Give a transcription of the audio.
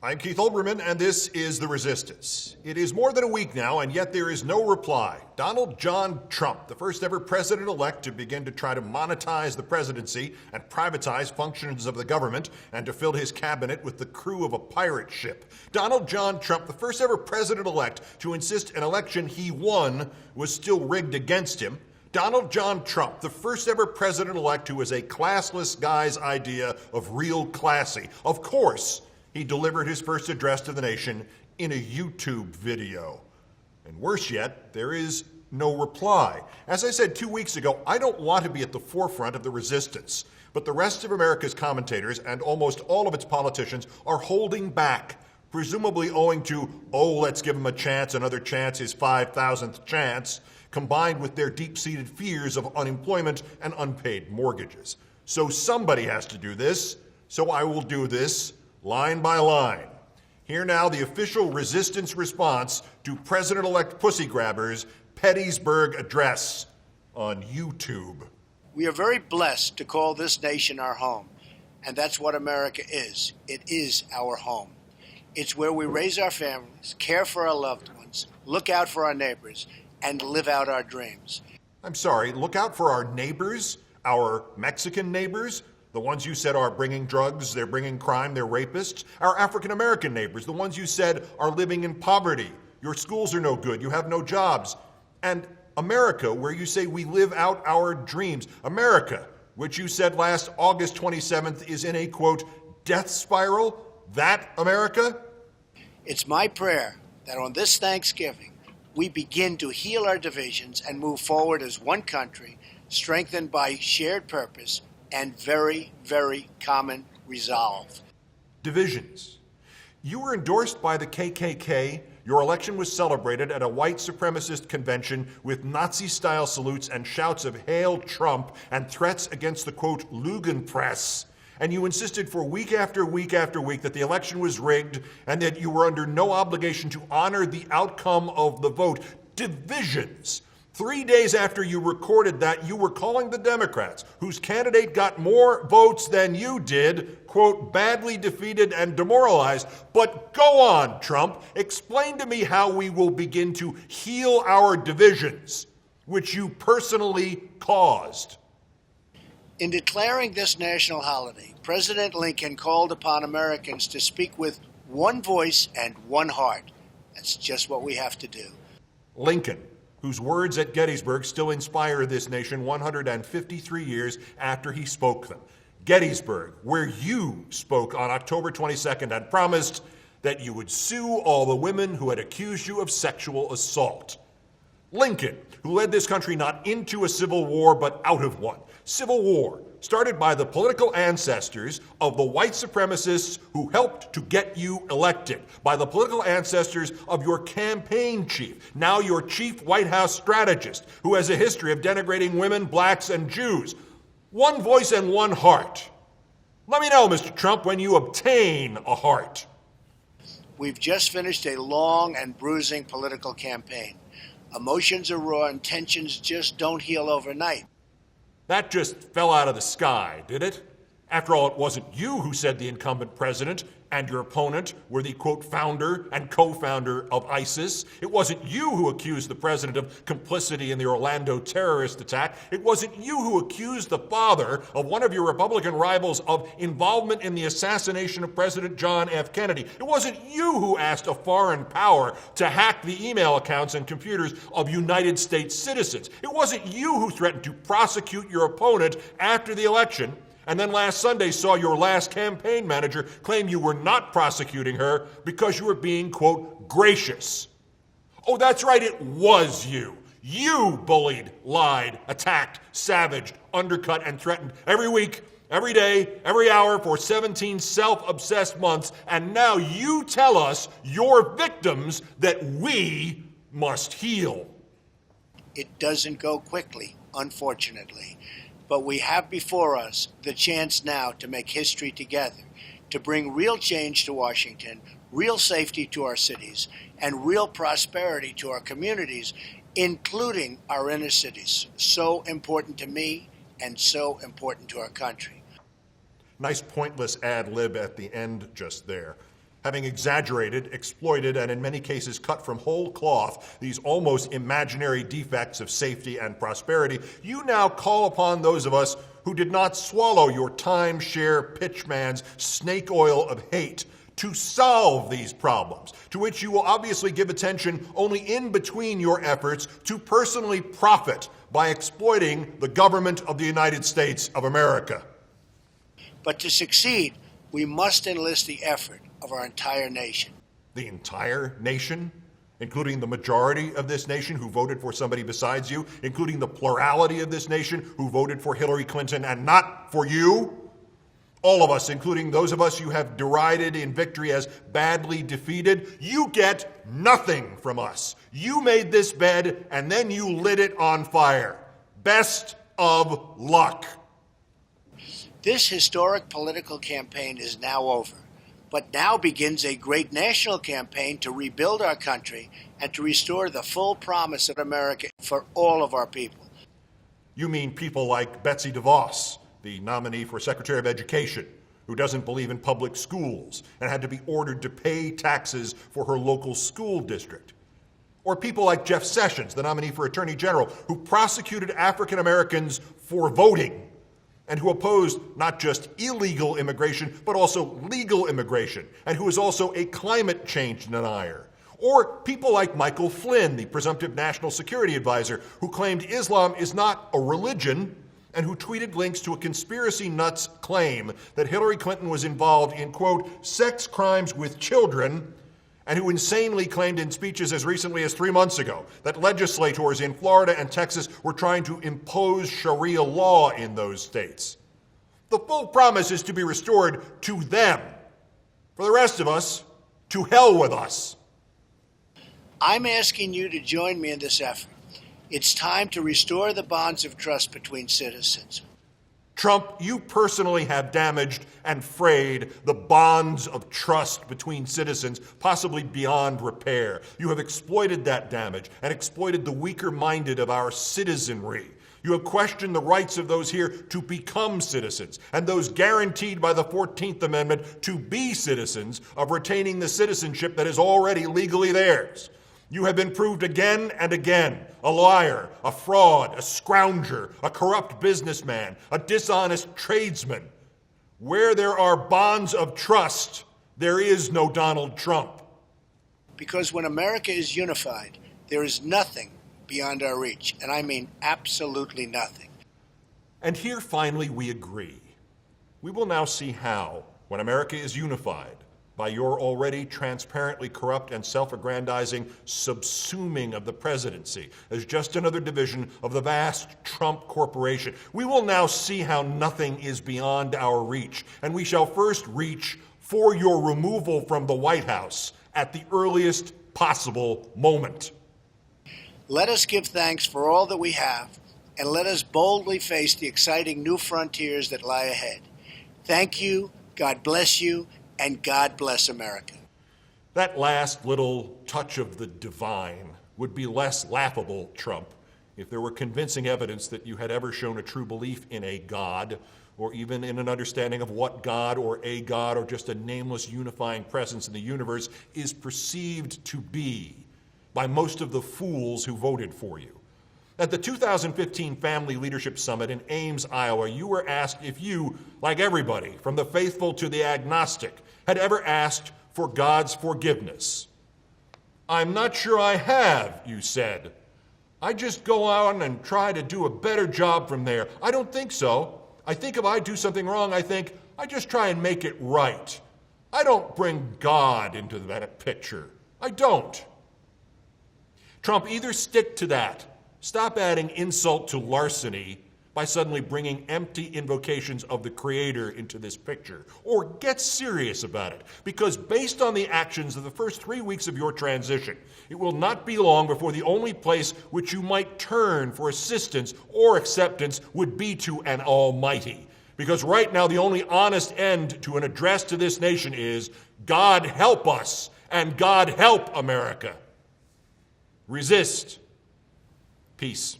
I'm Keith Olbermann, and this is The Resistance. It is more than a week now, and yet there is no reply. Donald John Trump, the first ever president-elect to begin to try to monetize the presidency and privatize functions of the government and to fill his cabinet with the crew of a pirate ship. Donald John Trump, the first ever president-elect to insist an election he won was still rigged against him. Donald John Trump, the first ever president-elect who was a classless guy's idea of real classy. Of course, he delivered his first address to the nation in a YouTube video. And worse yet, there is no reply. As I said 2 weeks ago, I don't want to be at the forefront of the resistance, but the rest of America's commentators and almost all of its politicians are holding back, presumably owing to, let's give him a chance, another chance, his 5,000th chance, combined with their deep-seated fears of unemployment and unpaid mortgages. So somebody has to do this, so I will do this, line by line. Here now, the official resistance response to President-elect pussy grabbers' Pettysburg address on YouTube. We are very blessed to call this nation our home, and that's what America is. It is our home. It's where we raise our families, care for our loved ones, look out for our neighbors, and live out our dreams. I'm sorry, look out for our neighbors, our Mexican neighbors, the ones you said are bringing drugs, they're bringing crime, they're rapists. Our African-American neighbors, the ones you said are living in poverty. Your schools are no good, you have no jobs. And America, where you say we live out our dreams. America, which you said last August 27th is in a, quote, death spiral. That America? It's my prayer that on this Thanksgiving, we begin to heal our divisions and move forward as one country, strengthened by shared purpose and very, very common resolve. Divisions. You were endorsed by the KKK. Your election was celebrated at a white supremacist convention with Nazi-style salutes and shouts of "Hail Trump" and threats against the, quote, Lügenpresse. And you insisted for week after week after week that the election was rigged and that you were under no obligation to honor the outcome of the vote. Divisions. 3 days after you recorded that, you were calling the Democrats, whose candidate got more votes than you did, quote, badly defeated and demoralized. But go on, Trump. Explain to me how we will begin to heal our divisions, which you personally caused. In declaring this national holiday, President Lincoln called upon Americans to speak with one voice and one heart. That's just what we have to do. Lincoln, whose words at Gettysburg still inspire this nation 153 years after he spoke them. Gettysburg, where you spoke on October 22nd and promised that you would sue all the women who had accused you of sexual assault. Lincoln, who led this country not into a civil war, but out of one. Civil war started by the political ancestors of the white supremacists who helped to get you elected, by the political ancestors of your campaign chief, now your chief White House strategist, who has a history of denigrating women, blacks, and Jews. One voice and one heart. Let me know, Mr. Trump, when you obtain a heart. We've just finished a long and bruising political campaign. Emotions are raw and tensions just don't heal overnight. That just fell out of the sky, did it? After all, it wasn't you who said the incumbent president and your opponent were the, quote, founder and co-founder of ISIS. It wasn't you who accused the president of complicity in the Orlando terrorist attack. It wasn't you who accused the father of one of your Republican rivals of involvement in the assassination of President John F. Kennedy. It wasn't you who asked a foreign power to hack the email accounts and computers of United States citizens. It wasn't you who threatened to prosecute your opponent after the election, and then last Sunday saw your last campaign manager claim you were not prosecuting her because you were being, quote, gracious. Oh, that's right, it was you. You bullied, lied, attacked, savaged, undercut, and threatened every week, every day, every hour for 17 self-obsessed months, and now you tell us, your victims, that we must heal. It doesn't go quickly, unfortunately. But we have before us the chance now to make history together, to bring real change to Washington, real safety to our cities, and real prosperity to our communities, including our inner cities. So important to me and so important to our country. Nice pointless ad lib at the end just there. having exaggerated, exploited, and in many cases cut from whole cloth these almost imaginary defects of safety and prosperity, you now call upon those of us who did not swallow your timeshare pitchman's snake oil of hate to solve these problems, to which you will obviously give attention only in between your efforts to personally profit by exploiting the government of the United States of America. But to succeed, we must enlist the effort of our entire nation. The entire nation? Including the majority of this nation who voted for somebody besides you? Including the plurality of this nation who voted for Hillary Clinton and not for you? All of us, including those of us you have derided in victory as badly defeated, you get nothing from us. You made this bed and then you lit it on fire. Best of luck. This historic political campaign is now over, but now begins a great national campaign to rebuild our country and to restore the full promise of America for all of our people. You mean people like Betsy DeVos, the nominee for Secretary of Education, who doesn't believe in public schools and had to be ordered to pay taxes for her local school district. Or people like Jeff Sessions, the nominee for Attorney General, who prosecuted African Americans for voting and who opposed not just illegal immigration, but also legal immigration, and who is also a climate change denier. Or people like Michael Flynn, the presumptive national security advisor, who claimed Islam is not a religion, and who tweeted links to a conspiracy nuts claim that Hillary Clinton was involved in, quote, sex crimes with children, and who insanely claimed in speeches as recently as 3 months ago that legislators in Florida and Texas were trying to impose Sharia law in those states. The full promise is to be restored to them. For the rest of us, to hell with us. I'm asking you to join me in this effort. It's time to restore the bonds of trust between citizens. Trump, you personally have damaged and frayed the bonds of trust between citizens, possibly beyond repair. You have exploited that damage and exploited the weaker-minded of our citizenry. You have questioned the rights of those here to become citizens and those guaranteed by the 14th Amendment to be citizens of retaining the citizenship that is already legally theirs. You have been proved again and again a liar, a fraud, a scrounger, a corrupt businessman, a dishonest tradesman. Where there are bonds of trust, there is no Donald Trump. Because when America is unified, there is nothing beyond our reach, and I mean absolutely nothing. And here finally we agree. We will now see how, when America is unified, by your already transparently corrupt and self-aggrandizing subsuming of the presidency as just another division of the vast Trump corporation. We will now see how nothing is beyond our reach, and we shall first reach for your removal from the White House at the earliest possible moment. Let us give thanks for all that we have, and let us boldly face the exciting new frontiers that lie ahead. Thank you, God bless you, and God bless America. That last little touch of the divine would be less laughable, Trump, if there were convincing evidence that you had ever shown a true belief in a God, or even in an understanding of what God or a God or just a nameless unifying presence in the universe is perceived to be by most of the fools who voted for you. At the 2015 Family Leadership Summit in Ames, Iowa, you were asked if you, like everybody, from the faithful to the agnostic, had ever asked for God's forgiveness. I'm not sure I have, you said. I just go on and try to do a better job from there. I don't think so. I think if I do something wrong, I just try and make it right. I don't bring God into that picture. I don't. Trump, either stick to that. Stop adding insult to larceny by suddenly bringing empty invocations of the Creator into this picture. Or get serious about it, because based on the actions of the first 3 weeks of your transition, it will not be long before the only place which you might turn for assistance or acceptance would be to an Almighty. Because right now the only honest end to an address to this nation is, God help us and God help America. Resist. Peace.